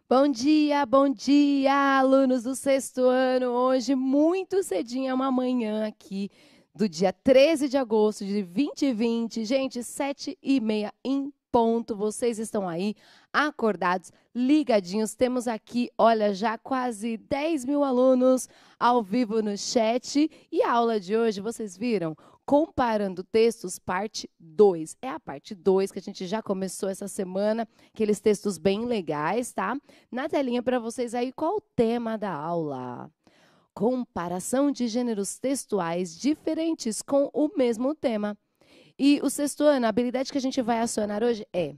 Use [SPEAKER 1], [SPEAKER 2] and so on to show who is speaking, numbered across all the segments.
[SPEAKER 1] Bom dia, alunos do sexto ano. Hoje, muito cedinho, é uma manhã aqui do dia 13 de agosto de 2020. Gente, 7h30 em ponto. Vocês estão aí acordados, ligadinhos. Temos aqui, olha, já quase 10 mil alunos ao vivo no chat. E a aula de hoje, vocês viram? Comparando textos, parte 2. É a parte 2 que a gente já começou essa semana, aqueles textos bem legais, tá? Na telinha para vocês aí, qual o tema da aula? Comparação de gêneros textuais diferentes com o mesmo tema. E o sexto ano, a habilidade que a gente vai acionar hoje é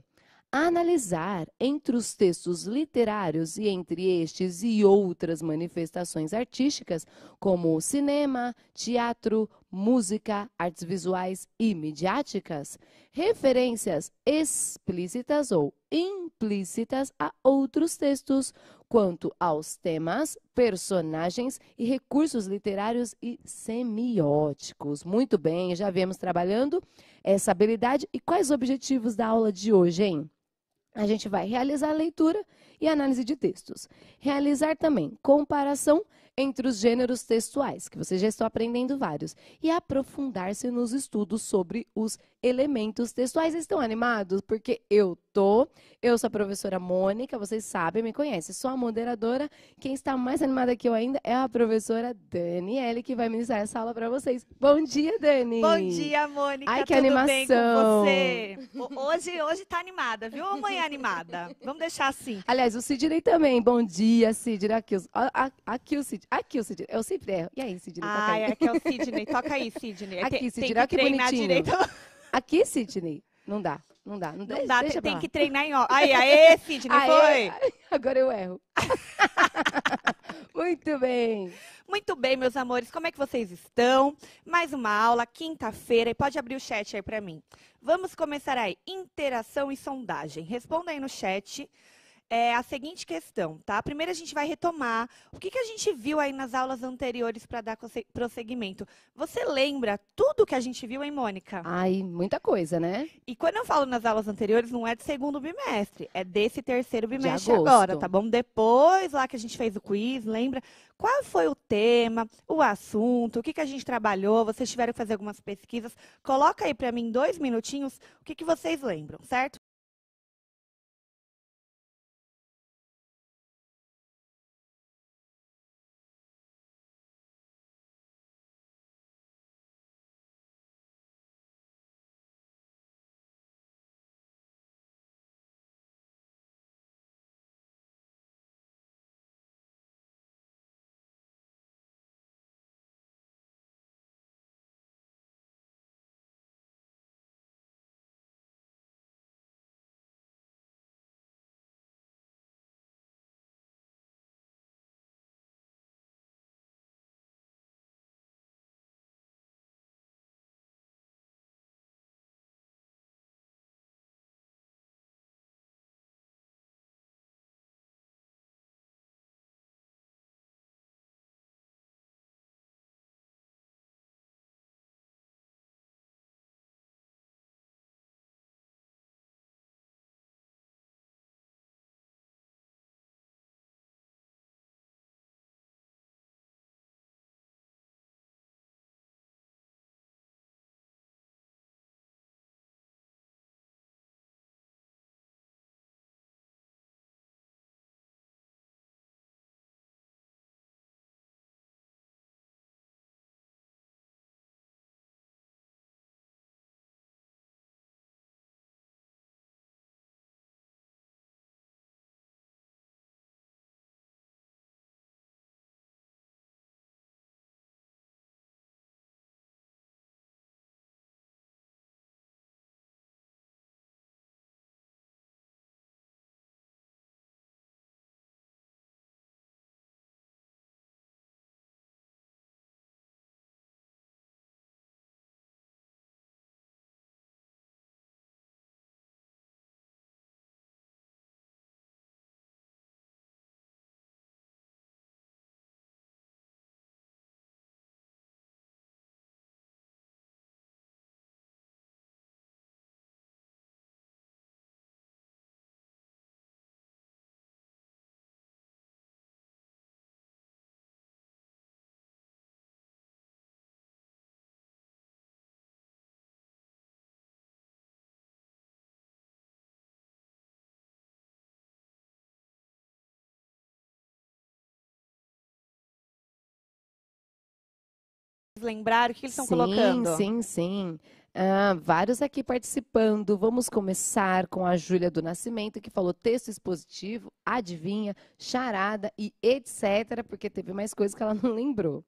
[SPEAKER 1] analisar entre os textos literários e entre estes e outras manifestações artísticas, como cinema, teatro, música, artes visuais e midiáticas, referências explícitas ou implícitas a outros textos, quanto aos temas, personagens e recursos literários e semióticos. Muito bem, já viemos trabalhando essa habilidade. E quais os objetivos da aula de hoje, hein? A gente vai realizar a leitura e análise de textos. Realizar também comparação entre os gêneros textuais, que vocês já estão aprendendo vários. E aprofundar-se nos estudos sobre os elementos textuais. Vocês estão animados? Porque eu tô. Eu sou a professora Mônica, vocês sabem, me conhecem. Sou a moderadora. Quem está mais animada que eu ainda é a professora Daniele, que vai ministrar essa aula para vocês. Bom dia,
[SPEAKER 2] Bom
[SPEAKER 1] Dani!
[SPEAKER 2] dia,
[SPEAKER 1] Ai,
[SPEAKER 2] Mônica,
[SPEAKER 1] que
[SPEAKER 2] tudo bem com
[SPEAKER 1] animação!
[SPEAKER 2] você? Hoje tá animada, viu? Ou amanhã animada? Vamos deixar assim.
[SPEAKER 1] Aliás, o Sidney também. Bom dia, Sidney. Aqui o Sidney. Aqui o Sidney. Eu sempre erro. E aí, Sidney, toca
[SPEAKER 2] Ai,
[SPEAKER 1] aí.
[SPEAKER 2] aqui é o Sidney. Toca aí, Sidney.
[SPEAKER 1] Aqui,
[SPEAKER 2] Tem
[SPEAKER 1] Sidney.
[SPEAKER 2] que
[SPEAKER 1] Olha que
[SPEAKER 2] treinar
[SPEAKER 1] bonitinho.
[SPEAKER 2] direito.
[SPEAKER 1] Aqui, Sidney. Não dá. Não dá. Não
[SPEAKER 2] Não
[SPEAKER 1] deixa,
[SPEAKER 2] dá,
[SPEAKER 1] deixa pra
[SPEAKER 2] tem
[SPEAKER 1] lá.
[SPEAKER 2] que treinar em ó. Aí, aê, Sidney,
[SPEAKER 1] Aê!
[SPEAKER 2] foi?
[SPEAKER 1] Agora eu erro. Muito bem.
[SPEAKER 2] Muito bem, meus amores, como é que vocês estão? Mais uma aula, quinta-feira, e pode abrir o chat aí para mim. Vamos começar aí, interação e sondagem. Responda aí no chat. A seguinte questão, tá? Primeiro a gente vai retomar o que a gente viu aí nas aulas anteriores para dar prosseguimento. Você lembra tudo que a gente viu, hein, Mônica?
[SPEAKER 1] Ai, muita coisa, né?
[SPEAKER 2] E quando eu falo nas aulas anteriores, não é do segundo bimestre, é desse terceiro
[SPEAKER 1] De
[SPEAKER 2] bimestre agora,
[SPEAKER 1] agosto.
[SPEAKER 2] tá bom? Depois lá que a gente fez o quiz, lembra? Qual foi o tema, o assunto, o que a gente trabalhou? Vocês tiveram que fazer algumas pesquisas. Coloca aí para mim 2 minutinhos o que vocês lembram, certo? lembraram? O que eles estão
[SPEAKER 1] Sim,
[SPEAKER 2] colocando?
[SPEAKER 1] sim, sim. Vários aqui participando. Vamos começar com a Júlia do Nascimento, que falou texto expositivo, adivinha, charada e etc., porque teve mais coisas que ela não lembrou.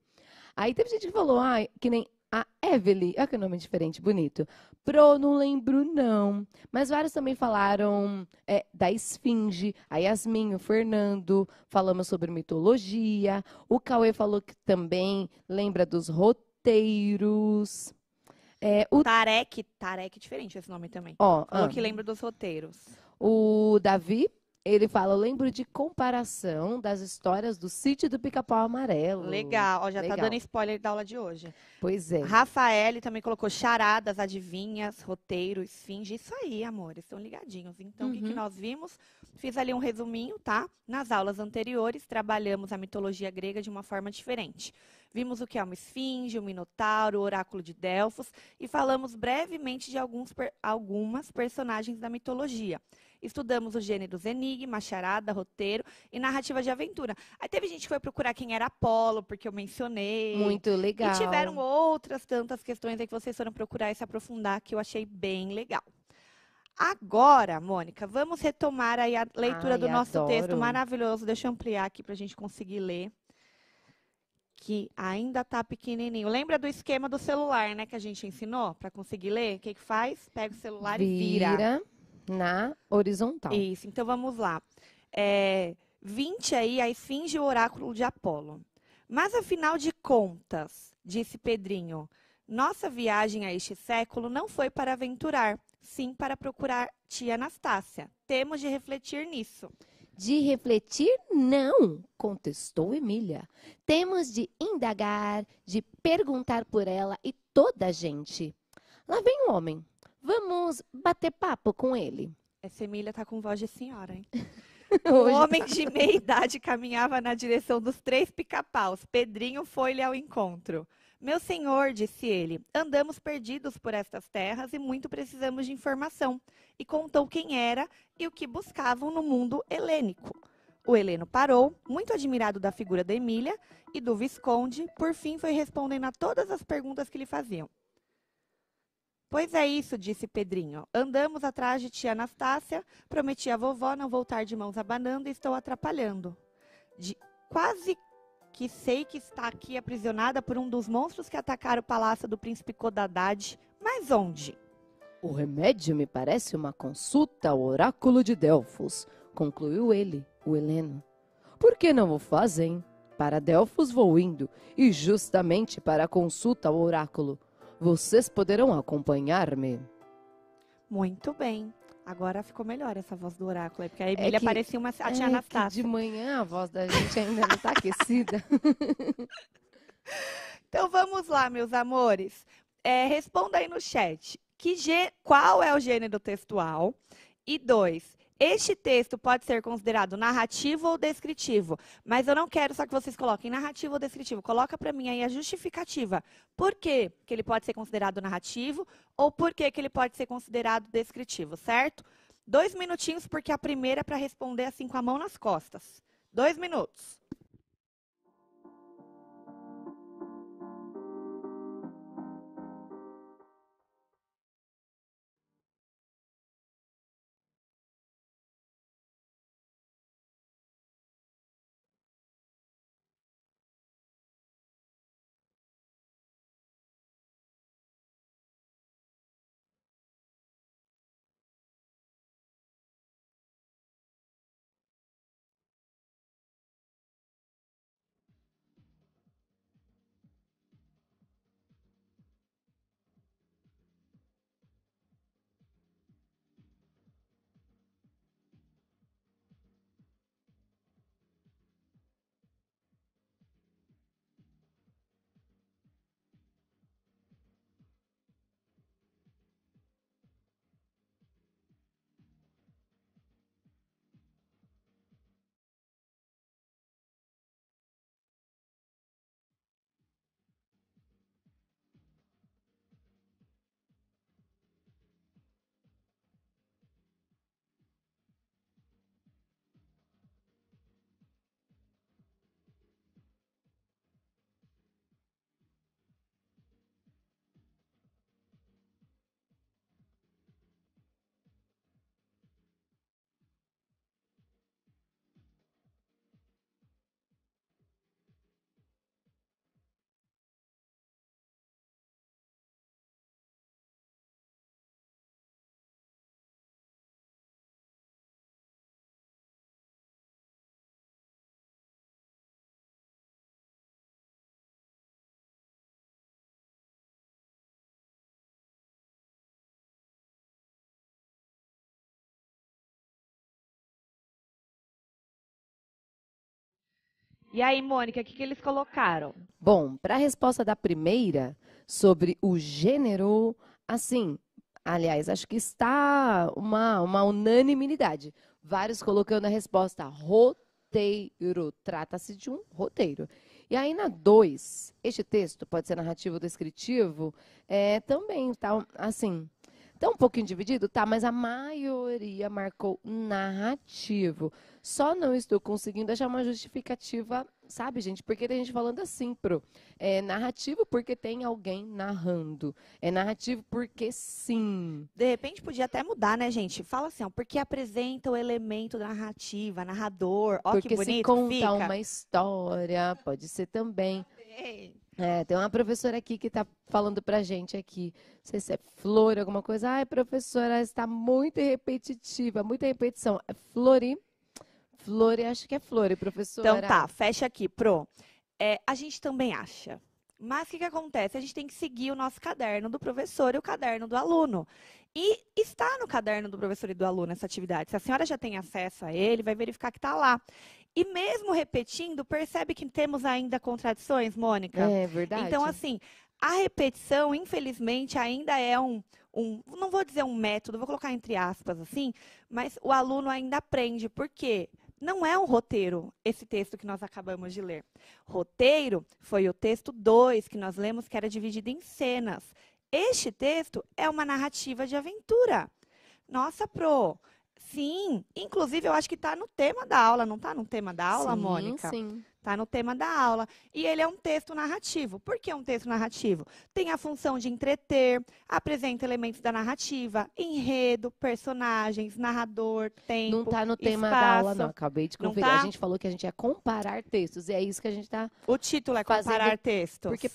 [SPEAKER 1] Aí teve gente que falou, que nem a Evelyn, olha que nome diferente, bonito. Pro, não lembro não. Mas vários também falaram da Esfinge, a Yasmin, o Fernando, falamos sobre mitologia. O Cauê falou que também lembra dos roteiros.
[SPEAKER 2] O Tarek, Tarek é diferente esse nome também.
[SPEAKER 1] Ó,
[SPEAKER 2] Falou que lembra dos roteiros.
[SPEAKER 1] o Davi, ele fala, eu lembro de comparação das histórias do Sítio do Pica-Pau Amarelo.
[SPEAKER 2] Legal, ó, já tá
[SPEAKER 1] Legal.
[SPEAKER 2] dando spoiler da aula de hoje.
[SPEAKER 1] Pois é.
[SPEAKER 2] Rafael também colocou charadas, adivinhas, roteiro, esfinge. Isso aí, amores, estão ligadinhos. Então, o que nós vimos? Fiz ali um resuminho, tá? Nas aulas anteriores, trabalhamos a mitologia grega de uma forma diferente. Vimos o que é uma esfinge, o minotauro, o oráculo de Delfos e falamos brevemente de algumas personagens da mitologia. Estudamos os gêneros enigma, charada, roteiro e narrativa de aventura. Aí teve gente que foi procurar quem era Apolo, porque eu mencionei.
[SPEAKER 1] Muito legal.
[SPEAKER 2] E tiveram outras tantas questões aí que vocês foram procurar e se aprofundar, que eu achei bem legal. Agora, Mônica, vamos retomar aí a leitura do nosso texto maravilhoso. Deixa eu ampliar aqui para a gente conseguir ler. Que ainda está pequenininho. Lembra do esquema do celular, né, que a gente ensinou para conseguir ler? O que faz? Pega o celular e vira.
[SPEAKER 1] Vira na horizontal.
[SPEAKER 2] Isso, então vamos lá. 20 aí, a esfinge e o oráculo de Apolo. Mas, afinal de contas, disse Pedrinho, nossa viagem a este século não foi para aventurar, sim para procurar tia Anastácia. Temos de refletir nisso.
[SPEAKER 1] De refletir, não, contestou Emília. Temos de indagar, de perguntar por ela e toda a gente. Lá vem um homem. Vamos bater papo com ele.
[SPEAKER 2] Essa Emília tá com voz de senhora, hein? O homem de meia idade caminhava na direção dos 3 pica-paus. Pedrinho foi-lhe ao encontro. Meu senhor, disse ele, andamos perdidos por estas terras e muito precisamos de informação. E contou quem era e o que buscavam no mundo helênico. O heleno parou, muito admirado da figura da Emília e do Visconde, por fim foi respondendo a todas as perguntas que lhe faziam. Pois é isso, disse Pedrinho. Andamos atrás de tia Anastácia, prometi à vovó não voltar de mãos abanando e estou atrapalhando. Quase que sei que está aqui aprisionada por um dos monstros que atacaram o palácio do príncipe Codadad. Mas onde?
[SPEAKER 1] O remédio me parece uma consulta ao oráculo de Delfos, concluiu ele, o heleno. Por que não o fazem? Para Delfos vou indo, e justamente para a consulta ao oráculo. Vocês poderão acompanhar-me?
[SPEAKER 2] Muito bem. Agora ficou melhor essa voz do oráculo, porque a Emília parecia a tia Anastácia.
[SPEAKER 1] De manhã a voz da gente ainda não está aquecida.
[SPEAKER 2] Então vamos lá, meus amores. Responda aí no chat. Qual é o gênero textual? E 2, este texto pode ser considerado narrativo ou descritivo, mas eu não quero só que vocês coloquem narrativo ou descritivo. Coloca para mim aí a justificativa. Por que que ele pode ser considerado narrativo ou por que que ele pode ser considerado descritivo, certo? 2 minutinhos, porque a primeira é para responder assim com a mão nas costas. 2 minutos. E aí, Mônica, o que eles colocaram?
[SPEAKER 1] Bom, para a resposta da primeira, sobre o gênero, assim, aliás, acho que está uma unanimidade. Vários colocando a resposta roteiro. Trata-se de um roteiro. E aí, na 2, este texto pode ser narrativo ou descritivo, também tá, assim, tá um pouquinho dividido, tá, mas a maioria marcou narrativo. Só não estou conseguindo achar uma justificativa, sabe, gente? Porque tem gente falando assim, é narrativo porque tem alguém narrando. É narrativo porque sim.
[SPEAKER 2] De repente podia até mudar, né, gente? Fala assim, ó, porque apresenta o elemento da narrativa, narrador. Ó,
[SPEAKER 1] Porque
[SPEAKER 2] que
[SPEAKER 1] se
[SPEAKER 2] bonito
[SPEAKER 1] conta
[SPEAKER 2] fica.
[SPEAKER 1] uma história, pode ser também.
[SPEAKER 2] Ei,
[SPEAKER 1] Tem uma professora aqui que está falando pra gente aqui, não sei se é Flor, alguma coisa. Ai, professora, está muito repetitiva, muita repetição. É Flori, acho que é Flori, professora.
[SPEAKER 2] Então tá, fecha aqui, Pro. A gente também acha. Mas o que acontece? A gente tem que seguir o nosso caderno do professor e o caderno do aluno. E está no caderno do professor e do aluno essa atividade. Se a senhora já tem acesso a ele, vai verificar que está lá. E mesmo repetindo, percebe que temos ainda contradições, Mônica?
[SPEAKER 1] É verdade.
[SPEAKER 2] Então, assim, a repetição, infelizmente, ainda é não vou dizer um método, vou colocar entre aspas assim, mas o aluno ainda aprende. Por quê? Não é um roteiro, esse texto que nós acabamos de ler. Roteiro foi o texto 2, que nós lemos, que era dividido em cenas. Este texto é uma narrativa de aventura. Nossa, Pro, sim. Inclusive, eu acho que está no tema da aula. Não está no tema da aula,
[SPEAKER 1] sim,
[SPEAKER 2] Mônica?
[SPEAKER 1] Sim.
[SPEAKER 2] Está no tema da aula. E ele é um texto narrativo. Por que um texto narrativo? Tem a função de entreter, apresenta elementos da narrativa, enredo, personagens, narrador, tempo,
[SPEAKER 1] Não está no tema
[SPEAKER 2] espaço.
[SPEAKER 1] da aula, não. Acabei de
[SPEAKER 2] Não
[SPEAKER 1] conferir.
[SPEAKER 2] tá?
[SPEAKER 1] A gente falou que a gente ia comparar textos. E é isso que a gente está
[SPEAKER 2] O título é
[SPEAKER 1] fazendo,
[SPEAKER 2] comparar textos.
[SPEAKER 1] Porque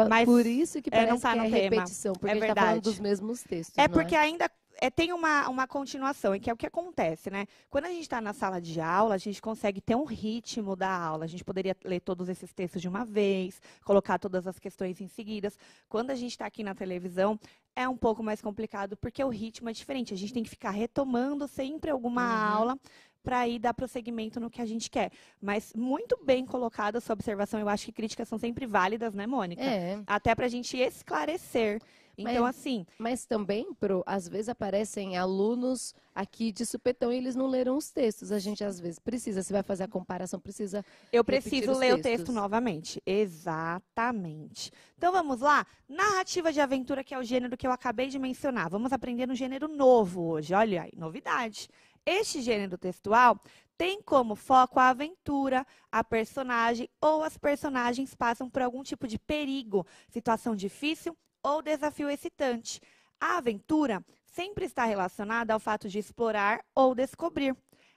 [SPEAKER 2] Mas
[SPEAKER 1] por isso que parece
[SPEAKER 2] não tá
[SPEAKER 1] que
[SPEAKER 2] no
[SPEAKER 1] é
[SPEAKER 2] tema.
[SPEAKER 1] repetição. Porque
[SPEAKER 2] É
[SPEAKER 1] a gente está
[SPEAKER 2] verdade.
[SPEAKER 1] falando dos mesmos textos,
[SPEAKER 2] É
[SPEAKER 1] não
[SPEAKER 2] porque ainda tem uma continuação, e que é o que acontece, né? Quando a gente está na sala de aula, a gente consegue ter um ritmo da aula. A gente poderia ler todos esses textos de uma vez, colocar todas as questões em seguidas. Quando a gente está aqui na televisão, é um pouco mais complicado, porque o ritmo é diferente. A gente tem que ficar retomando sempre alguma aula para ir dar prosseguimento no que a gente quer. Mas muito bem colocada a sua observação. Eu acho que críticas são sempre válidas, né, Mônica? Até para a gente esclarecer. Então, assim...
[SPEAKER 1] Mas também, às vezes aparecem alunos aqui de supetão e eles não leram os textos. A gente, às vezes, precisa, se vai fazer a comparação, precisa
[SPEAKER 2] Eu preciso ler o
[SPEAKER 1] textos.
[SPEAKER 2] texto novamente. Exatamente. Então, vamos lá? Narrativa de aventura, que é o gênero que eu acabei de mencionar. Vamos aprender um gênero novo hoje. Olha aí, novidade. Este gênero textual tem como foco a aventura, a personagem ou as personagens passam por algum tipo de perigo, situação difícil ou desafio excitante. A aventura sempre está relacionada ao fato de explorar ou descobrir.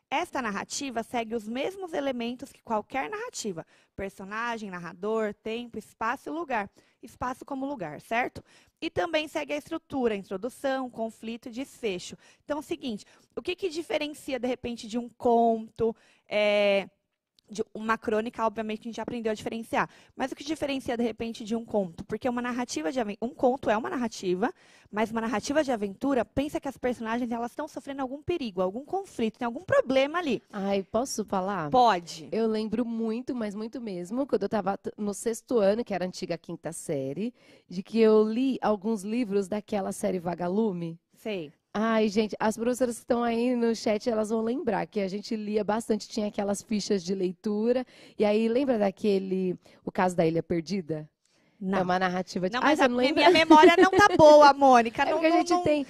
[SPEAKER 2] Esta narrativa segue os mesmos elementos que qualquer narrativa: personagem, narrador, tempo, espaço e lugar. Espaço como lugar, certo? E também segue a estrutura, introdução, conflito e desfecho. Então, é o seguinte, o que diferencia, de repente, de um conto, de uma crônica, obviamente, a gente já aprendeu a diferenciar. Mas o que diferencia, de repente, de um conto? Porque uma narrativa de aventura... Um conto é uma narrativa, mas uma narrativa de aventura, pensa que as personagens elas estão sofrendo algum perigo, algum conflito, tem algum problema ali.
[SPEAKER 1] Ai, posso falar?
[SPEAKER 2] Pode.
[SPEAKER 1] Eu lembro muito, mas muito mesmo, quando eu estava no 6º ano, que era a antiga 5ª série, de que eu li alguns livros daquela série Vagalume.
[SPEAKER 2] Sei.
[SPEAKER 1] Ai, gente, as professoras que estão aí no chat, elas vão lembrar que a gente lia bastante, tinha aquelas fichas de leitura. E aí, lembra o caso da Ilha Perdida?
[SPEAKER 2] Não.
[SPEAKER 1] É uma narrativa de...
[SPEAKER 2] Não, mas
[SPEAKER 1] você não lembra?
[SPEAKER 2] minha memória não tá boa, Mônica.
[SPEAKER 1] É porque a gente tem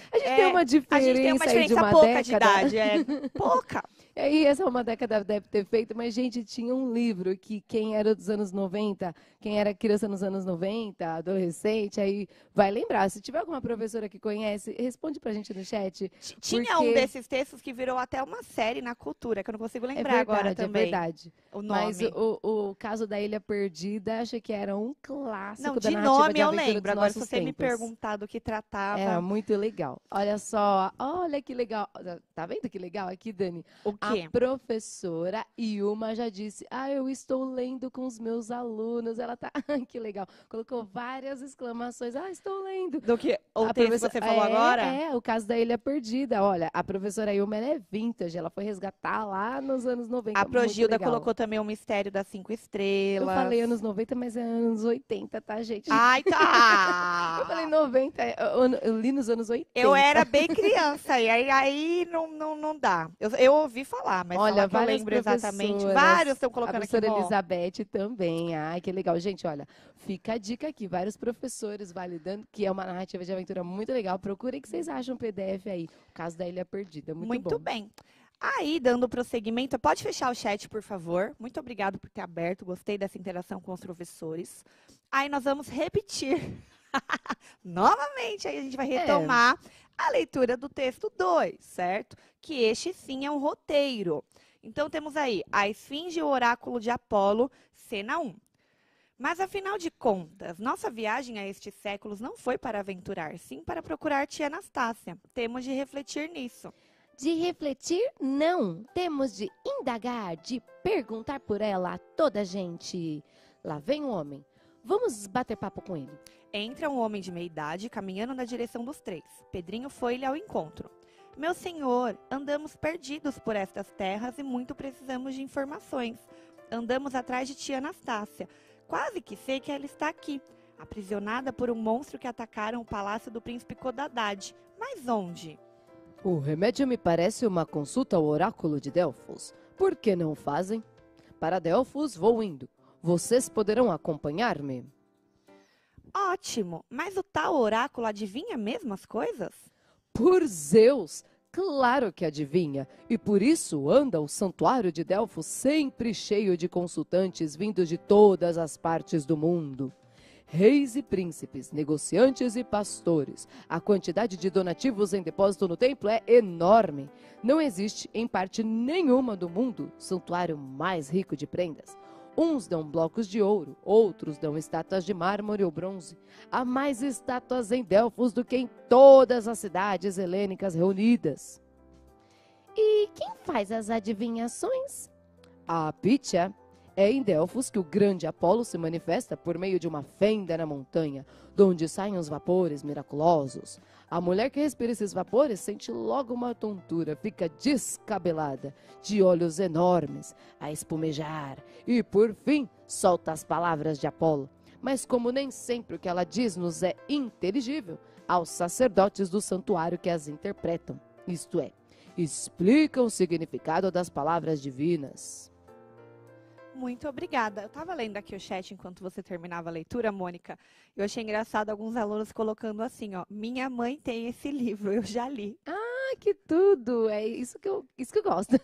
[SPEAKER 1] uma diferença,
[SPEAKER 2] a gente tem uma
[SPEAKER 1] aí de uma
[SPEAKER 2] pouca
[SPEAKER 1] década.
[SPEAKER 2] de idade, pouca.
[SPEAKER 1] E aí, essa uma década deve ter feito, mas, gente, tinha um livro que quem era dos anos 90, quem era criança nos anos 90, adolescente, aí vai lembrar. Se tiver alguma professora que conhece, responde pra gente no chat.
[SPEAKER 2] Tinha um desses textos que virou até uma série na cultura, que eu não consigo lembrar agora também.
[SPEAKER 1] É verdade.
[SPEAKER 2] O nome.
[SPEAKER 1] Mas o caso da Ilha Perdida, acho que era um clássico
[SPEAKER 2] não,
[SPEAKER 1] da
[SPEAKER 2] de
[SPEAKER 1] narrativa
[SPEAKER 2] nome
[SPEAKER 1] de
[SPEAKER 2] eu
[SPEAKER 1] aventura
[SPEAKER 2] lembro.
[SPEAKER 1] dos
[SPEAKER 2] Agora, se
[SPEAKER 1] nossos
[SPEAKER 2] você me
[SPEAKER 1] tempos.
[SPEAKER 2] perguntar do que tratava...
[SPEAKER 1] Era muito legal. Olha só, olha que legal. Tá vendo que legal aqui, Dani?
[SPEAKER 2] O
[SPEAKER 1] A
[SPEAKER 2] quê?
[SPEAKER 1] professora Ilma já disse: eu estou lendo com os meus alunos. Ela tá. Ai, que legal. Colocou várias exclamações. Estou lendo.
[SPEAKER 2] Do que o
[SPEAKER 1] A
[SPEAKER 2] texto que
[SPEAKER 1] professora,
[SPEAKER 2] você falou agora?
[SPEAKER 1] o caso da Ilha Perdida. Olha, a professora Ilma, ela é vintage. Ela foi resgatar lá nos anos
[SPEAKER 2] A
[SPEAKER 1] 90. Muito
[SPEAKER 2] Progilda
[SPEAKER 1] legal.
[SPEAKER 2] colocou também o Mistério das Cinco
[SPEAKER 1] Eu
[SPEAKER 2] Estrelas.
[SPEAKER 1] falei anos 90, mas é anos 80, tá, gente?
[SPEAKER 2] Ai,
[SPEAKER 1] Eu falei
[SPEAKER 2] tá!
[SPEAKER 1] 90, eu li nos anos
[SPEAKER 2] Eu
[SPEAKER 1] 80.
[SPEAKER 2] era bem criança, e aí não dá. Eu ouvi falar, mas
[SPEAKER 1] Olha,
[SPEAKER 2] falar que eu
[SPEAKER 1] várias
[SPEAKER 2] lembro exatamente.
[SPEAKER 1] professoras.
[SPEAKER 2] Vários estão
[SPEAKER 1] A
[SPEAKER 2] colocando aqui,
[SPEAKER 1] professora
[SPEAKER 2] Mó.
[SPEAKER 1] Elizabeth também. Ai, que legal. Gente, olha, fica a dica aqui. Vários professores validando que é uma narrativa de aventura muito legal. Procurem o que vocês acham o PDF aí. O caso da Ilha Perdida. Muito
[SPEAKER 2] Muito
[SPEAKER 1] bom.
[SPEAKER 2] bem. Aí, dando prosseguimento, pode fechar o chat, por favor. Muito obrigado por ter aberto. Gostei dessa interação com os professores. Aí nós vamos repetir novamente. Aí a gente vai retomar a leitura do texto 2, certo? Que este sim é um roteiro. Então temos aí a Esfinge e o Oráculo de Apolo, cena 1. Mas afinal de contas, nossa viagem a estes séculos não foi para aventurar, sim para procurar tia Anastácia. Temos de refletir nisso.
[SPEAKER 1] De refletir, não. Temos de indagar, de perguntar por ela a toda a gente. Lá vem o homem. Vamos bater papo com ele.
[SPEAKER 2] Entra um homem de meia idade caminhando na direção dos três. Pedrinho foi-lhe ao encontro. Meu senhor, andamos perdidos por estas terras e muito precisamos de informações. Andamos atrás de tia Anastácia. Quase que sei que ela está aqui, aprisionada por um monstro que atacaram o palácio do príncipe Codadad. Mas onde?
[SPEAKER 1] O remédio me parece uma consulta ao oráculo de Delfos. Por que não fazem? Para Delfos vou indo. Vocês poderão acompanhar-me?
[SPEAKER 2] Ótimo, mas o tal oráculo adivinha mesmo as coisas?
[SPEAKER 1] Por Zeus! Claro que adivinha, e por isso anda o santuário de Delfos sempre cheio de consultantes vindos de todas as partes do mundo. Reis e príncipes, negociantes e pastores. A quantidade de donativos em depósito no templo é enorme. Não existe, em parte nenhuma do mundo, santuário mais rico de prendas. Uns dão blocos de ouro, outros dão estátuas de mármore ou bronze. Há mais estátuas em Delfos do que em todas as cidades helênicas reunidas. E quem faz as adivinhações? A Pitya. É em Delfos que o grande Apolo se manifesta por meio de uma fenda na montanha, de onde saem os vapores miraculosos. A mulher que respira esses vapores sente logo uma tontura, fica descabelada, de olhos enormes, a espumejar, e por fim solta as palavras de Apolo. Mas como nem sempre o que ela diz nos é inteligível, aos sacerdotes do santuário que as interpretam, isto é, explicam o significado das palavras divinas.
[SPEAKER 2] Muito obrigada. Eu estava lendo aqui o chat enquanto você terminava a leitura, Mônica. Eu achei engraçado alguns alunos colocando assim, ó. Minha mãe tem esse livro, eu já li.
[SPEAKER 1] Ah, que tudo! É isso que eu gosto.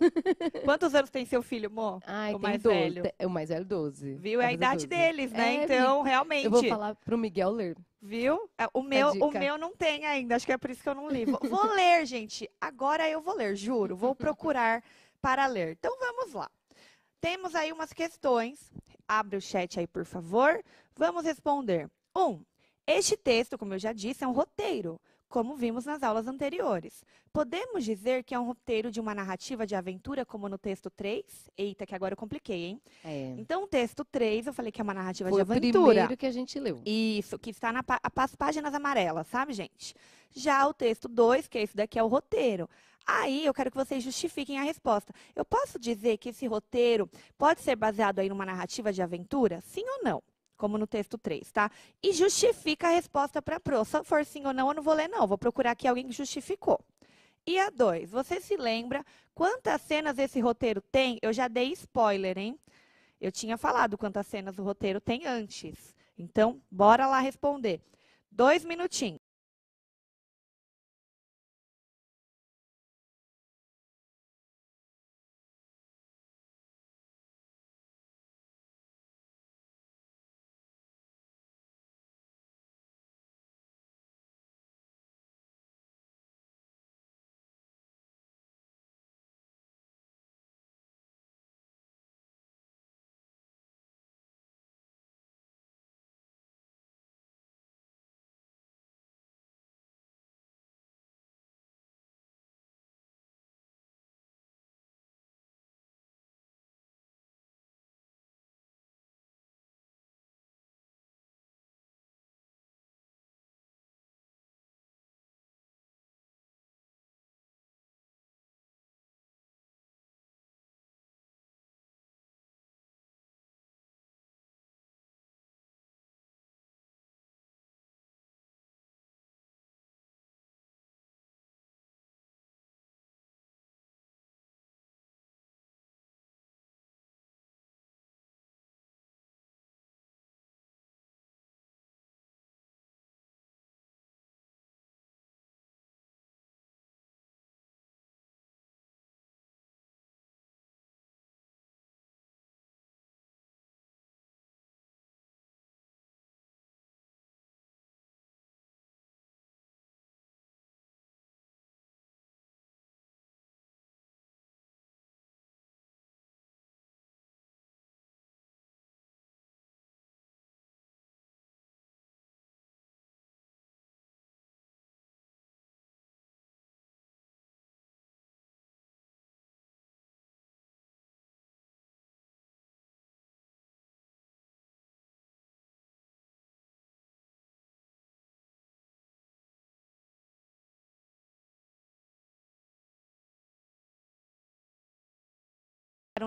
[SPEAKER 2] Quantos anos tem seu filho, Mo?
[SPEAKER 1] Ai,
[SPEAKER 2] O
[SPEAKER 1] tem
[SPEAKER 2] mais
[SPEAKER 1] 12.
[SPEAKER 2] velho.
[SPEAKER 1] O mais velho, 12.
[SPEAKER 2] Viu? É
[SPEAKER 1] Vai
[SPEAKER 2] a
[SPEAKER 1] fazer
[SPEAKER 2] idade
[SPEAKER 1] 12.
[SPEAKER 2] deles, né?
[SPEAKER 1] É,
[SPEAKER 2] Então,
[SPEAKER 1] eu
[SPEAKER 2] realmente.
[SPEAKER 1] vou falar pro Miguel ler.
[SPEAKER 2] Viu? O
[SPEAKER 1] dica.
[SPEAKER 2] meu não tem ainda, acho que é por isso que eu não li. Vou ler, gente. Agora eu vou ler, juro. Vou procurar para ler. Então vamos lá. Temos aí umas questões. Abre o chat aí, por favor. Vamos responder. 1. Este texto, como eu já disse, é um roteiro, como vimos nas aulas anteriores. Podemos dizer que é um roteiro de uma narrativa de aventura, como no texto 3? Eita, que agora eu compliquei, hein?
[SPEAKER 1] É.
[SPEAKER 2] Então, o texto 3, eu falei que é uma narrativa
[SPEAKER 1] Foi
[SPEAKER 2] de
[SPEAKER 1] o
[SPEAKER 2] aventura.
[SPEAKER 1] primeiro que a gente leu.
[SPEAKER 2] Isso, que está nas páginas amarelas, sabe, gente? Já o texto 2, que é esse daqui, é o roteiro. Aí, eu quero que vocês justifiquem a resposta. Eu posso dizer que esse roteiro pode ser baseado aí numa narrativa de aventura? Sim ou não? Como no texto 3, tá? E justifica a resposta para a Pro. Se for sim ou não, eu não vou ler, não. Vou procurar aqui alguém que justificou. E a 2, você se lembra quantas cenas esse roteiro tem? Eu já dei spoiler, hein? Eu tinha falado quantas cenas o roteiro tem antes. Então, bora lá responder. 2 minutinhos.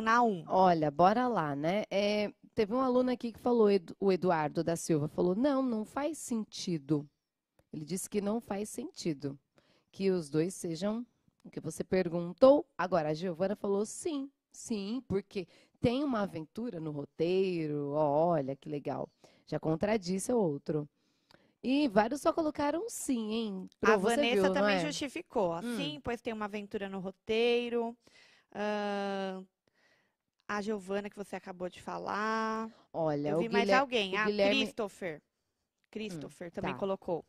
[SPEAKER 2] na 1?
[SPEAKER 1] Olha, bora lá, né? Teve um aluno aqui que falou, o Eduardo da Silva, falou, não faz sentido. Ele disse que não faz sentido que os dois sejam o que você perguntou. Agora, a Giovana falou sim, porque tem uma aventura no roteiro, olha que legal. Já contradisse o outro. E vários só colocaram sim, hein?
[SPEAKER 2] A
[SPEAKER 1] Você
[SPEAKER 2] Vanessa
[SPEAKER 1] viu, não
[SPEAKER 2] também
[SPEAKER 1] é?
[SPEAKER 2] justificou. Sim, pois tem uma aventura no roteiro. Ah, a Giovana, que você acabou de falar.
[SPEAKER 1] Olha,
[SPEAKER 2] Eu
[SPEAKER 1] o
[SPEAKER 2] vi mais
[SPEAKER 1] Guilherme,
[SPEAKER 2] alguém.
[SPEAKER 1] o
[SPEAKER 2] A
[SPEAKER 1] Guilherme,
[SPEAKER 2] Christopher também
[SPEAKER 1] tá.
[SPEAKER 2] colocou.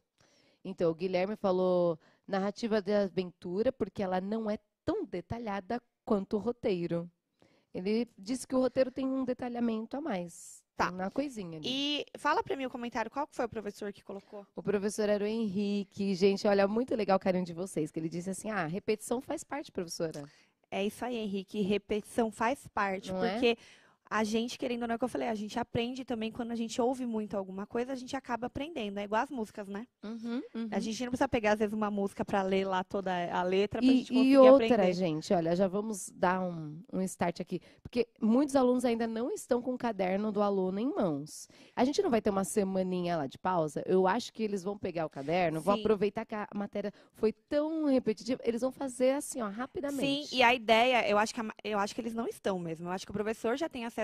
[SPEAKER 1] Então, o Guilherme falou narrativa de aventura, porque ela não é tão detalhada quanto o roteiro. Ele disse que o roteiro tem um detalhamento a mais. Tem
[SPEAKER 2] Tá.
[SPEAKER 1] uma coisinha ali.
[SPEAKER 2] E fala pra mim o comentário, qual que foi o professor que colocou?
[SPEAKER 1] O professor era o Henrique. Gente, olha, muito legal o carinho de vocês, que ele disse assim, repetição faz parte, professora.
[SPEAKER 2] É isso aí, Henrique. Repetição faz parte,
[SPEAKER 1] Não é?
[SPEAKER 2] porque a gente, querendo ou não, é o que eu falei, a gente aprende também quando a gente ouve muito alguma coisa, a gente acaba aprendendo. É igual as músicas, né?
[SPEAKER 1] Uhum.
[SPEAKER 2] A gente não precisa pegar, às vezes, uma música pra ler lá toda a letra pra
[SPEAKER 1] E,
[SPEAKER 2] gente
[SPEAKER 1] e
[SPEAKER 2] conseguir
[SPEAKER 1] outra,
[SPEAKER 2] aprender.
[SPEAKER 1] gente, olha, já vamos dar um start aqui, porque muitos alunos ainda não estão com o caderno do aluno em mãos. A gente não vai ter uma semaninha lá de pausa. Eu acho que eles vão pegar o caderno, vão
[SPEAKER 2] Sim.
[SPEAKER 1] aproveitar que a matéria foi tão repetitiva, eles vão fazer assim, ó, rapidamente.
[SPEAKER 2] Sim, e a ideia, eu acho que eles não estão mesmo. Eu acho que o professor já tem acesso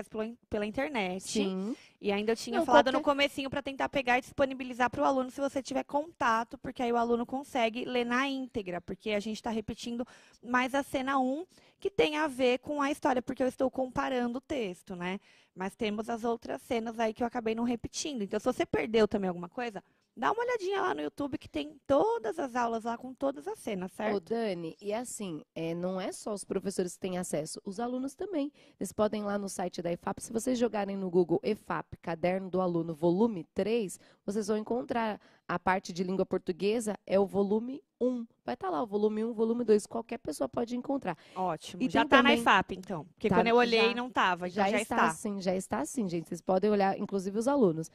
[SPEAKER 2] pela internet.
[SPEAKER 1] Sim.
[SPEAKER 2] E ainda eu tinha
[SPEAKER 1] Não,
[SPEAKER 2] falado no comecinho para tentar pegar e disponibilizar para o aluno se você tiver contato, porque aí o aluno consegue ler na íntegra, porque a gente está repetindo mais a cena 1, que tem a ver com a história, porque eu estou comparando o texto, né? Mas temos as outras cenas aí que eu acabei não repetindo. Então, se você perdeu também alguma coisa, dá uma olhadinha lá no YouTube que tem todas as aulas lá com todas as cenas,
[SPEAKER 1] Ô,
[SPEAKER 2] certo?
[SPEAKER 1] Dani, e assim, não é só os professores que têm acesso, os alunos também. Eles podem ir lá no site da EFAP, se vocês jogarem no Google EFAP, Caderno do Aluno, volume 3, vocês vão encontrar a parte de língua portuguesa, é o volume 1. Vai estar lá o volume 1, volume 2, qualquer pessoa pode encontrar.
[SPEAKER 2] Ótimo.
[SPEAKER 1] E
[SPEAKER 2] Já
[SPEAKER 1] tem
[SPEAKER 2] está na
[SPEAKER 1] também,
[SPEAKER 2] IFAP, então. Porque
[SPEAKER 1] tá,
[SPEAKER 2] quando eu olhei, não estava, então já está.
[SPEAKER 1] já está sim, gente. Vocês podem olhar, inclusive os alunos.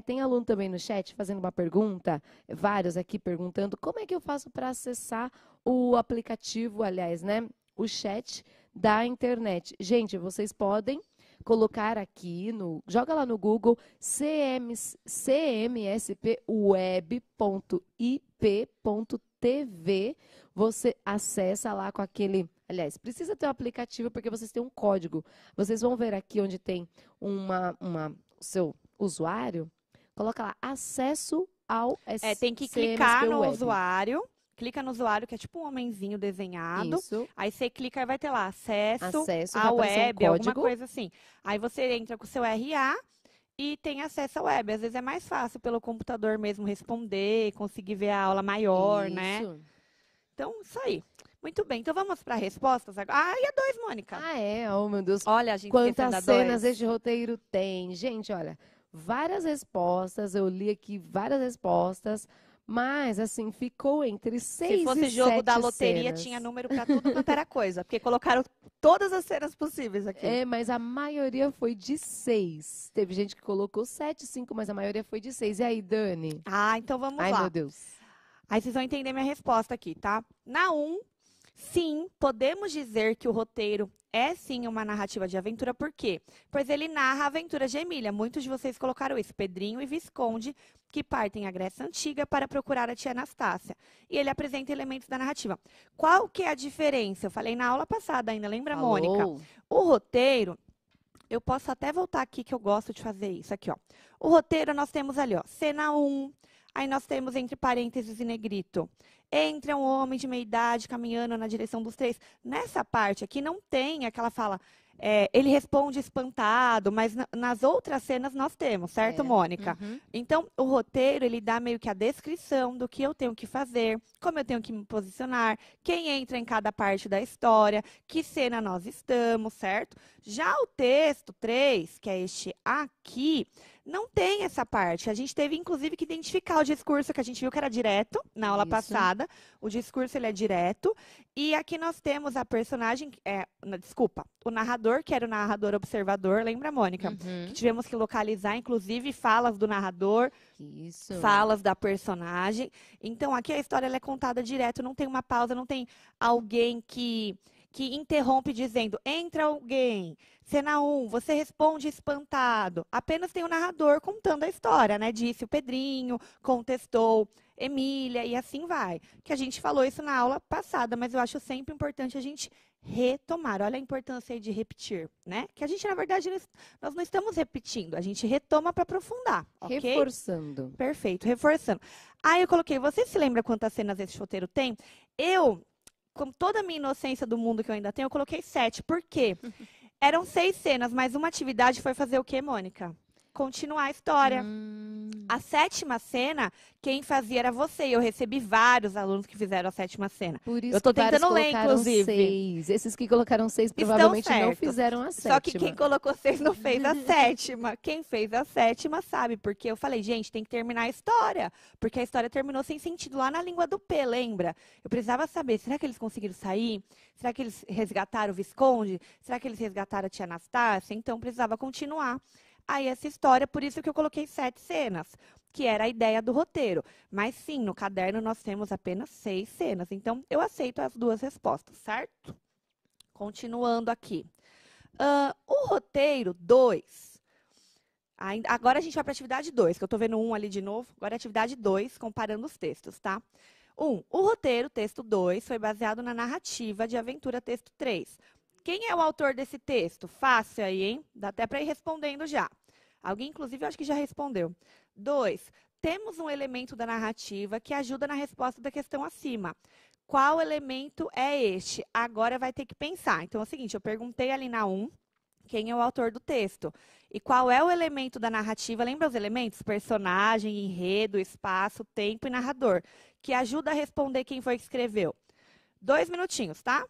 [SPEAKER 1] Tem aluno também no chat fazendo uma pergunta, vários aqui perguntando como é que eu faço para acessar o aplicativo, aliás, né? O chat da internet. Gente, vocês podem colocar aqui joga lá no Google cmspweb.ip.tv. Você acessa lá com aquele. Aliás, precisa ter um aplicativo porque vocês têm um código. Vocês vão ver aqui onde tem o seu usuário. Coloca lá, acesso ao
[SPEAKER 2] Tem que clicar no usuário. Clica no usuário, que é tipo um homenzinho desenhado.
[SPEAKER 1] Isso.
[SPEAKER 2] Aí você clica e vai ter lá, acesso à
[SPEAKER 1] vai aparecer
[SPEAKER 2] web,
[SPEAKER 1] um
[SPEAKER 2] alguma
[SPEAKER 1] código.
[SPEAKER 2] coisa assim. Aí você entra com o seu RA e tem acesso à web. Às vezes é mais fácil pelo computador mesmo responder, conseguir ver a aula maior, né?
[SPEAKER 1] Isso.
[SPEAKER 2] Então, isso aí. Muito bem, então vamos para respostas agora. E a 2, Mônica?
[SPEAKER 1] Oh meu Deus.
[SPEAKER 2] Olha, a gente
[SPEAKER 1] Quantas cenas
[SPEAKER 2] 2.
[SPEAKER 1] este roteiro tem? Gente, olha, várias respostas, eu li aqui várias respostas, mas assim, ficou entre 6 e 7
[SPEAKER 2] Se fosse jogo da loteria,
[SPEAKER 1] cenas.
[SPEAKER 2] tinha número para tudo quanto era coisa, porque colocaram todas as cenas possíveis aqui.
[SPEAKER 1] Mas a maioria foi de 6. Teve gente que colocou 7, 5, mas a maioria foi de 6. E aí, Dani?
[SPEAKER 2] Então vamos
[SPEAKER 1] Ai,
[SPEAKER 2] lá.
[SPEAKER 1] meu Deus.
[SPEAKER 2] Aí vocês vão entender minha resposta aqui, tá? Na 1, sim, podemos dizer que o roteiro é sim uma narrativa de aventura, por quê? Pois ele narra a aventura de Emília. Muitos de vocês colocaram isso, Pedrinho e Visconde, que partem à Grécia Antiga para procurar a tia Anastácia. E ele apresenta elementos da narrativa. Qual que é a diferença? Eu falei na aula passada ainda, lembra,
[SPEAKER 1] Falou.
[SPEAKER 2] Mônica? O roteiro, eu posso até voltar aqui que eu gosto de fazer isso aqui, ó. O roteiro nós temos ali, ó, cena 1, aí nós temos entre parênteses e negrito. Entra um homem de meia idade caminhando na direção dos 3. Nessa parte aqui não tem aquela fala, ele responde espantado, mas nas outras cenas nós temos, certo, Mônica?
[SPEAKER 1] Uhum.
[SPEAKER 2] Então, o roteiro, ele dá meio que a descrição do que eu tenho que fazer, como eu tenho que me posicionar, quem entra em cada parte da história, que cena nós estamos, certo? Já o texto 3, que é este aqui, não tem essa parte. A gente teve, inclusive, que identificar o discurso, que a gente viu que era direto na aula passada. O discurso, ele é direto. E aqui nós temos a personagem, desculpa, o narrador, que era o narrador observador, lembra, Mônica?
[SPEAKER 1] Uhum.
[SPEAKER 2] Que tivemos que localizar, inclusive, falas do narrador, falas da personagem. Então, aqui a história ela é contada direto, não tem uma pausa, não tem alguém que que interrompe dizendo, entra alguém, cena 1, você responde espantado. Apenas tem o narrador contando a história, né? Disse o Pedrinho, contestou Emília e assim vai. Que a gente falou isso na aula passada, mas eu acho sempre importante a gente retomar. Olha a importância aí de repetir, né? Que a gente, na verdade, nós não estamos repetindo, a gente retoma para aprofundar, ok?
[SPEAKER 1] Reforçando.
[SPEAKER 2] Perfeito, reforçando. Aí eu coloquei, você se lembra quantas cenas esse roteiro tem? Eu, com toda a minha inocência do mundo que eu ainda tenho, eu coloquei 7. Por quê? Eram 6 cenas, mas uma atividade foi fazer o quê, Mônica? Continuar a história. A 7ª cena, quem fazia era você. E eu recebi vários alunos que fizeram a 7ª cena.
[SPEAKER 1] Por isso
[SPEAKER 2] Eu tô
[SPEAKER 1] que vários
[SPEAKER 2] tentando ler,
[SPEAKER 1] colocaram
[SPEAKER 2] inclusive.
[SPEAKER 1] 6. Esses que colocaram 6
[SPEAKER 2] Estão
[SPEAKER 1] provavelmente não
[SPEAKER 2] certos.
[SPEAKER 1] fizeram a 7ª.
[SPEAKER 2] Só que quem colocou 6 não fez a 7ª. Quem fez a 7ª sabe, porque eu falei, gente, tem que terminar a história. Porque a história terminou sem sentido lá na língua do P, lembra? Eu precisava saber, será que eles conseguiram sair? Será que eles resgataram o Visconde? Será que eles resgataram a tia Anastácia? Então, precisava continuar aí essa história, por isso que eu coloquei 7 cenas, que era a ideia do roteiro. Mas sim, no caderno nós temos apenas 6 cenas. Então, eu aceito as 2 respostas, certo? Continuando aqui. O roteiro 2. Agora a gente vai para a atividade 2, que eu estou vendo 1 ali de novo. Agora é a atividade 2, comparando os textos, tá? 1. O roteiro, texto 2, foi baseado na narrativa de Aventura, texto 3. Quem é o autor desse texto? Fácil aí, hein? Dá até para ir respondendo já. Alguém, inclusive, eu acho que já respondeu. 2. Temos um elemento da narrativa que ajuda na resposta da questão acima. Qual elemento é este? Agora vai ter que pensar. Então, é o seguinte, eu perguntei ali na 1, quem é o autor do texto? E qual é o elemento da narrativa? Lembra os elementos? Personagem, enredo, espaço, tempo e narrador. Que ajuda a responder quem foi que escreveu. 2 minutinhos, tá?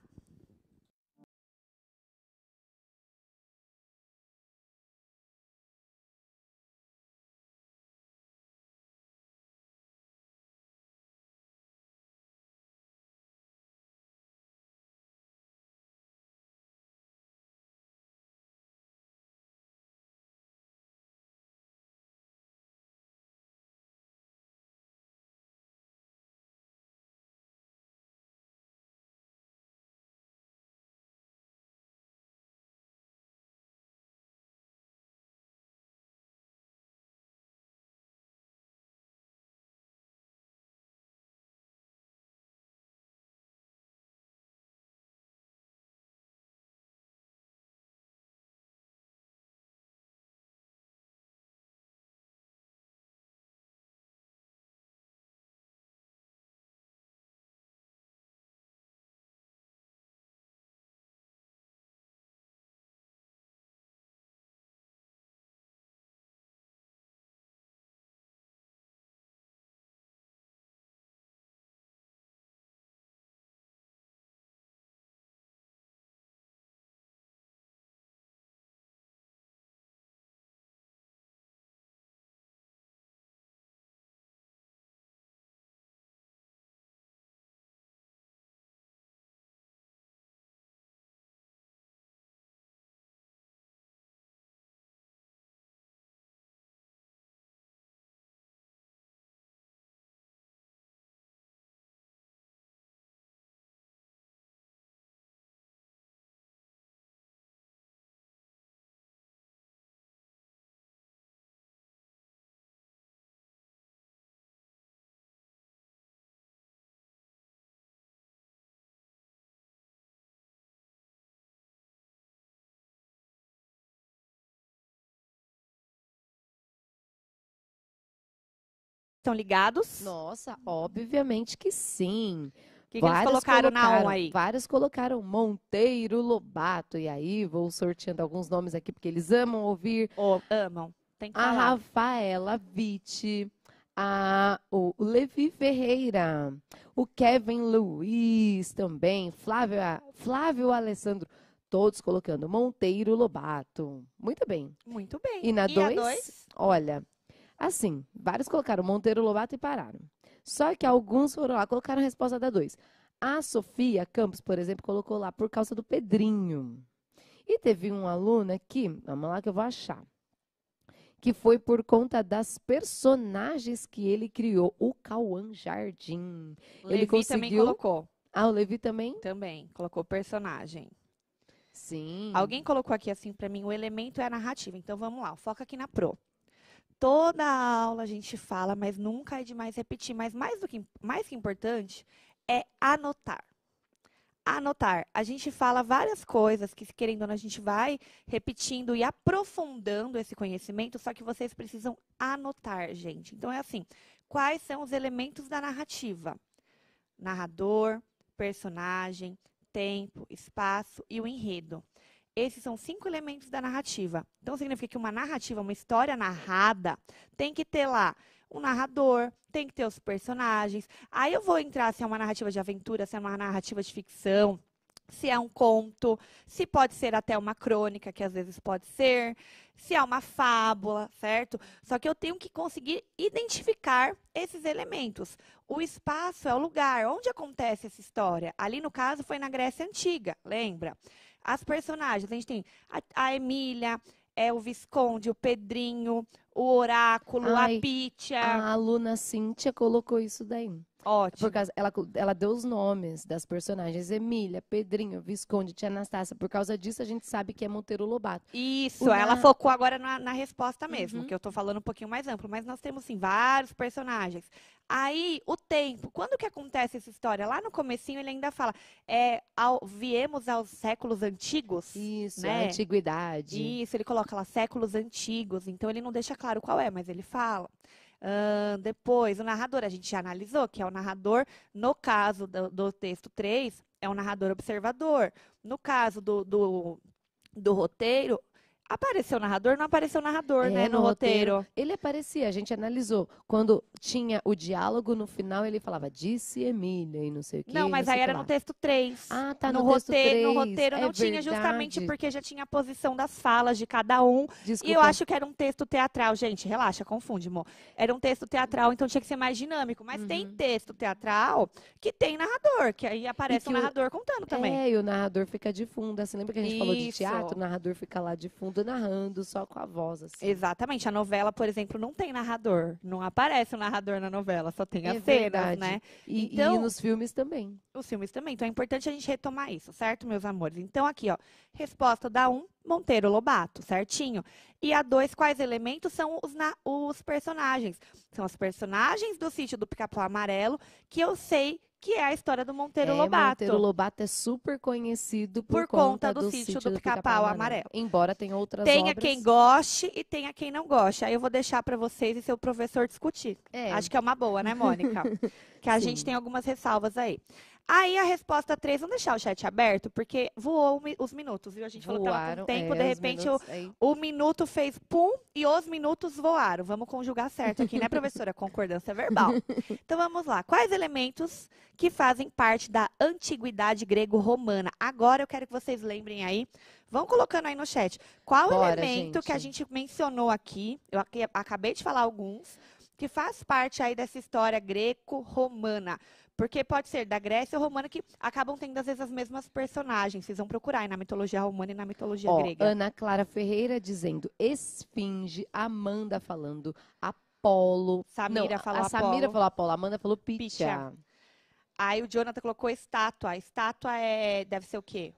[SPEAKER 2] Estão ligados?
[SPEAKER 1] Nossa, obviamente que sim.
[SPEAKER 2] O que eles colocaram na 1 aí?
[SPEAKER 1] Vários colocaram Monteiro Lobato. E aí, vou sorteando alguns nomes aqui, porque eles amam ouvir.
[SPEAKER 2] Amam. Tem que
[SPEAKER 1] A
[SPEAKER 2] falar.
[SPEAKER 1] Rafaela Witt, o Levi Ferreira, o Kevin Luiz também, Flávio Alessandro, todos colocando Monteiro Lobato. Muito bem.
[SPEAKER 2] Muito bem.
[SPEAKER 1] E na
[SPEAKER 2] a
[SPEAKER 1] 2,
[SPEAKER 2] 2?
[SPEAKER 1] olha, assim, vários colocaram Monteiro Lobato e pararam. Só que alguns foram lá, colocaram a resposta da 2. A Sofia Campos, por exemplo, colocou lá por causa do Pedrinho. E teve um aluno aqui, vamos lá que eu vou achar, que foi por conta das personagens que ele criou, o Cauã Jardim.
[SPEAKER 2] Levi
[SPEAKER 1] Ele conseguiu...
[SPEAKER 2] também colocou.
[SPEAKER 1] Ah, o Levi também?
[SPEAKER 2] Também, colocou personagem.
[SPEAKER 1] Sim.
[SPEAKER 2] Alguém colocou aqui assim para mim, o elemento é a narrativa. Então vamos lá, foca aqui na Pro. Toda aula a gente fala, mas nunca é demais repetir. Mas mais que importante é anotar. Anotar. A gente fala várias coisas que, querendo ou não, a gente vai repetindo e aprofundando esse conhecimento, só que vocês precisam anotar, gente. Então é assim, quais são os elementos da narrativa? Narrador, personagem, tempo, espaço e o enredo. Esses são 5 elementos da narrativa. Então, significa que uma narrativa, uma história narrada, tem que ter lá um narrador, tem que ter os personagens. Aí eu vou entrar se é uma narrativa de aventura, se é uma narrativa de ficção, se é um conto, se pode ser até uma crônica, que às vezes pode ser, se é uma fábula, certo? Só que eu tenho que conseguir identificar esses elementos. O espaço é o lugar onde acontece essa história. Ali, no caso, foi na Grécia Antiga, lembra? As personagens, a gente tem a Emília, o Visconde, o Pedrinho, o Oráculo, a
[SPEAKER 1] Ai,
[SPEAKER 2] Pítia.
[SPEAKER 1] A aluna Cíntia colocou isso daí.
[SPEAKER 2] Ótimo.
[SPEAKER 1] Por causa, ela deu os nomes das personagens. Emília, Pedrinho, Visconde, Tia Anastácia. Por causa disso, a gente sabe que é Monteiro Lobato.
[SPEAKER 2] Isso, ela focou agora na resposta mesmo, que eu tô falando um pouquinho mais amplo. Mas nós temos, sim, vários personagens. Aí, o tempo. Quando que acontece essa história? Lá no comecinho, ele ainda fala, viemos aos séculos antigos.
[SPEAKER 1] Isso,
[SPEAKER 2] né?
[SPEAKER 1] a antiguidade.
[SPEAKER 2] Isso, ele coloca lá séculos antigos. Então, ele não deixa claro qual é, mas ele fala. Depois, o narrador, a gente já analisou, que é o narrador, no caso do texto 3, é um narrador observador. No caso do roteiro, apareceu o narrador? Não apareceu o narrador, né, no roteiro.
[SPEAKER 1] Ele aparecia, a gente analisou. Quando tinha o diálogo, no final ele falava, disse Emília e não sei o quê.
[SPEAKER 2] Não, mas aí era no texto 3.
[SPEAKER 1] Ah, tá, no texto 3.
[SPEAKER 2] No roteiro não tinha, justamente porque já tinha a posição das falas de cada um.
[SPEAKER 1] Desculpa.
[SPEAKER 2] E eu acho que era um texto teatral. Gente, relaxa, confunde, amor. Era um texto teatral, então tinha que ser mais dinâmico. Mas tem texto teatral que tem narrador, que aí aparece um narrador contando também.
[SPEAKER 1] E o narrador fica de fundo. Assim, lembra que a gente falou de teatro? O narrador fica lá de fundo narrando, só com a voz, assim.
[SPEAKER 2] Exatamente. A novela, por exemplo, não tem narrador. Não aparece o narrador na novela, só tem as cenas, né?
[SPEAKER 1] E nos filmes também.
[SPEAKER 2] Os filmes também. Então é importante a gente retomar isso, certo, meus amores? Então aqui, ó, resposta da 1, Monteiro Lobato, certinho. E a 2, quais elementos são os personagens? São os personagens do Sítio do Pica-Pau Amarelo, que eu sei que é a história do Monteiro Lobato.
[SPEAKER 1] Monteiro Lobato é super conhecido
[SPEAKER 2] por conta do Sítio do Pica-Pau Amarelo.
[SPEAKER 1] Embora tenha outras
[SPEAKER 2] tenha
[SPEAKER 1] obras.
[SPEAKER 2] Quem goste e tenha quem não goste. Aí eu vou deixar para vocês e seu professor discutir. Acho que é uma boa, né, Mônica? Que a gente tem algumas ressalvas aí. Aí a resposta 3, vamos deixar o chat aberto, porque voou os minutos, viu? A gente falou que tava com tempo, de repente o minuto fez pum e os minutos voaram. Vamos conjugar certo aqui, né, professora? Concordância verbal. Então vamos lá. Quais elementos que fazem parte da antiguidade grego-romana? Agora eu quero que vocês lembrem aí. Vão colocando aí no chat. Qual elemento que a gente mencionou aqui? Eu acabei de falar alguns, que faz parte aí dessa história greco-romana. Porque pode ser da Grécia ou romana, que acabam tendo, às vezes, as mesmas personagens. Vocês vão procurar aí na mitologia romana e na mitologia grega.
[SPEAKER 1] Ana Clara Ferreira dizendo Esfinge, Amanda falando Apolo.
[SPEAKER 2] Samira falou Apolo.
[SPEAKER 1] A Samira falou Apolo, a Amanda falou Pítia.
[SPEAKER 2] Aí o Jonathan colocou estátua. A estátua deve ser o quê?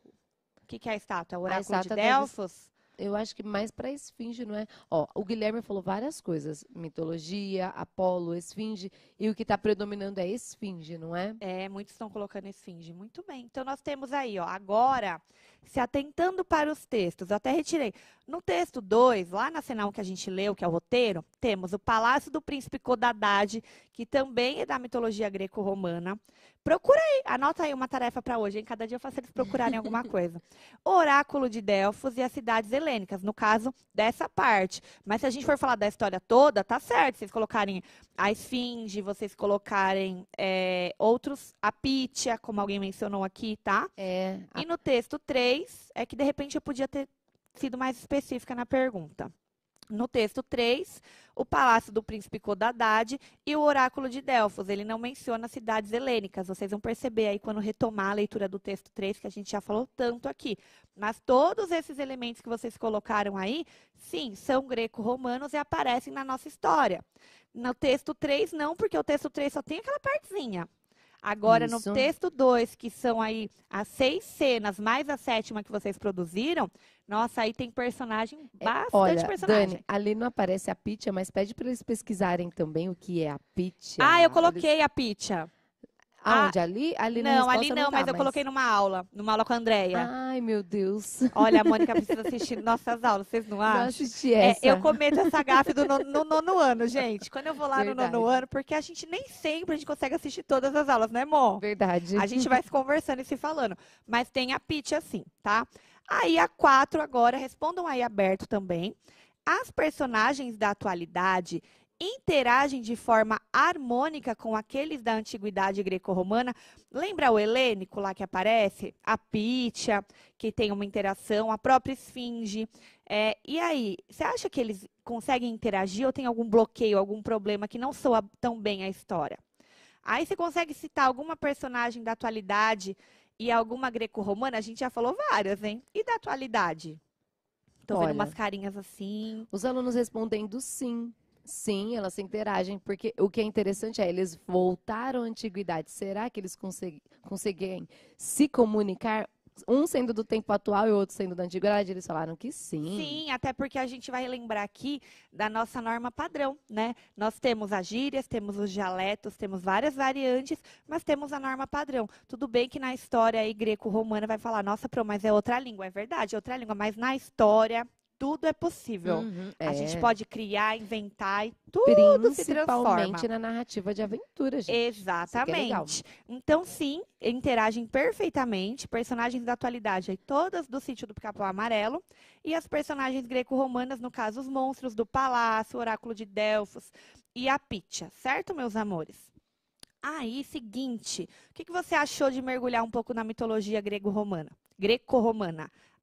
[SPEAKER 2] O que é a estátua? É o oráculo de Delfos?
[SPEAKER 1] Eu acho que mais para esfinge, não é? O Guilherme falou várias coisas. Mitologia, Apolo, esfinge. E o que está predominando é esfinge, não é?
[SPEAKER 2] Muitos estão colocando esfinge. Muito bem. Então, nós temos aí, agora, se atentando para os textos. Eu até retirei. No texto 2, lá na cena 1 que a gente leu, que é o roteiro, temos o Palácio do Príncipe Codadad, que também é da mitologia greco-romana. Procura aí, anota aí uma tarefa para hoje, hein? Cada dia eu faço eles procurarem alguma coisa. O Oráculo de Delfos e as cidades helênicas, no caso dessa parte. Mas se a gente for falar da história toda, tá certo. Vocês colocarem a Esfinge, vocês colocarem outros, a Pítia, como alguém mencionou aqui, tá? E no texto 3, é que de repente eu podia ter sido mais específica na pergunta. No texto 3, o Palácio do Príncipe Codadad e o Oráculo de Delfos. Ele não menciona cidades helênicas. Vocês vão perceber aí quando retomar a leitura do texto 3, que a gente já falou tanto aqui. Mas todos esses elementos que vocês colocaram aí, sim, são greco-romanos e aparecem na nossa história. No texto 3, não, porque o texto 3 só tem aquela partezinha. Agora, no
[SPEAKER 1] Isso.
[SPEAKER 2] texto 2, que são aí as 6 cenas, mais a 7ª que vocês produziram, nossa, aí tem personagem, bastante
[SPEAKER 1] Olha,
[SPEAKER 2] personagem.
[SPEAKER 1] Dani, ali não aparece a Pitya, mas pede para eles pesquisarem também o que é a Pitya.
[SPEAKER 2] Ah, eu coloquei a Pitya.
[SPEAKER 1] Aonde? Ali? Ali na
[SPEAKER 2] Não,
[SPEAKER 1] resposta
[SPEAKER 2] ali não,
[SPEAKER 1] tá,
[SPEAKER 2] mas eu coloquei numa aula com a Andréia.
[SPEAKER 1] Ai, meu Deus.
[SPEAKER 2] Olha, a Mônica precisa assistir nossas aulas, vocês não acham?
[SPEAKER 1] Não assisti essa.
[SPEAKER 2] Eu cometo essa gafe no nono ano, gente. Quando eu vou lá
[SPEAKER 1] Verdade.
[SPEAKER 2] no nono ano, porque a gente nem sempre a gente consegue assistir todas as aulas, né, Mô?
[SPEAKER 1] Verdade.
[SPEAKER 2] A gente vai se conversando e se falando. Mas tem a Pitya, assim, tá? Aí a 4 agora, respondam aí aberto também. As personagens da atualidade interagem de forma harmônica com aqueles da antiguidade greco-romana. Lembra o helênico lá que aparece? A Pitya, que tem uma interação, a própria esfinge. E aí, você acha que eles conseguem interagir ou tem algum bloqueio, algum problema que não soa tão bem a história? Aí você consegue citar alguma personagem da atualidade e alguma greco-romana? A gente já falou várias, hein? E da atualidade? Tô vendo
[SPEAKER 1] Olha,
[SPEAKER 2] umas carinhas assim.
[SPEAKER 1] Os alunos respondendo sim. Sim, elas se interagem, porque o que é interessante é eles voltaram à antiguidade. Será que eles conseguem se comunicar? Um sendo do tempo atual e o outro sendo da antiguidade, eles falaram que sim.
[SPEAKER 2] Sim, até porque a gente vai lembrar aqui da nossa norma padrão, né? Nós temos as gírias, temos os dialetos, temos várias variantes, mas temos a norma padrão. Tudo bem que na história aí greco-romana vai falar, nossa, mas é outra língua. É verdade, é outra língua, mas na história tudo é possível. A gente pode criar, inventar e tudo se transforma.
[SPEAKER 1] Principalmente na narrativa de aventura, gente.
[SPEAKER 2] Exatamente. Então, sim, interagem perfeitamente. Personagens da atualidade, aí, todas do sítio do Pica-Pau Amarelo. E as personagens greco-romanas, no caso, os monstros do palácio, o oráculo de Delfos e a Pitya. Certo, meus amores? Aí, seguinte, o que você achou de mergulhar um pouco na mitologia greco-romana?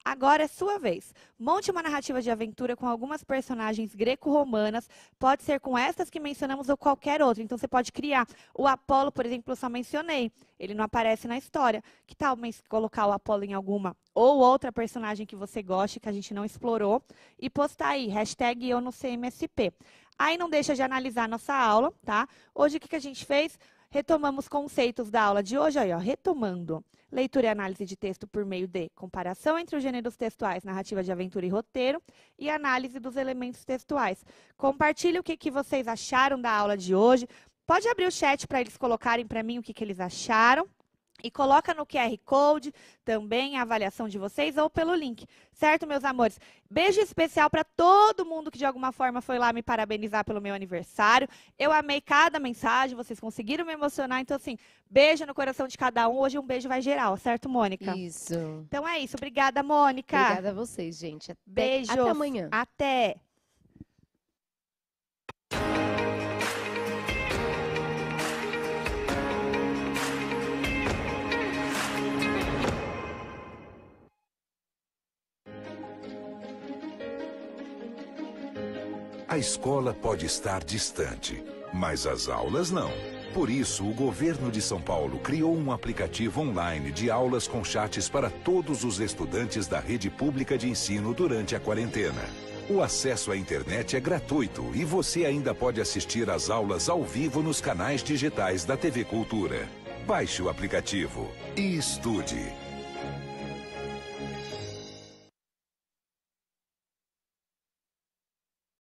[SPEAKER 2] Agora é sua vez. Monte uma narrativa de aventura com algumas personagens greco-romanas. Pode ser com estas que mencionamos ou qualquer outra. Então, você pode criar. O Apolo, por exemplo, eu só mencionei. Ele não aparece na história. Que tal colocar o Apolo em alguma ou outra personagem que você goste, que a gente não explorou, e postar aí, hashtag eu no CMSP. Aí não deixa de analisar a nossa aula, tá? Hoje, o que a gente fez? Retomamos conceitos da aula de hoje, aí, ó, retomando. Leitura e análise de texto por meio de comparação entre os gêneros textuais, narrativa de aventura e roteiro, e análise dos elementos textuais. Compartilhe o que vocês acharam da aula de hoje. Pode abrir o chat para eles colocarem para mim o que eles acharam. E coloca no QR Code também a avaliação de vocês ou pelo link. Certo, meus amores? Beijo especial para todo mundo que de alguma forma foi lá me parabenizar pelo meu aniversário. Eu amei cada mensagem, vocês conseguiram me emocionar. Então, assim, beijo no coração de cada um. Hoje um beijo vai geral, certo, Mônica?
[SPEAKER 1] Isso.
[SPEAKER 2] Então é isso. Obrigada, Mônica.
[SPEAKER 1] Obrigada a vocês, gente.
[SPEAKER 2] Beijos.
[SPEAKER 1] Até amanhã.
[SPEAKER 2] Até.
[SPEAKER 3] A escola pode estar distante, mas as aulas não. Por isso, o governo de São Paulo criou um aplicativo online de aulas com chats para todos os estudantes da rede pública de ensino durante a quarentena. O acesso à internet é gratuito e você ainda pode assistir às aulas ao vivo nos canais digitais da TV Cultura. Baixe o aplicativo e estude.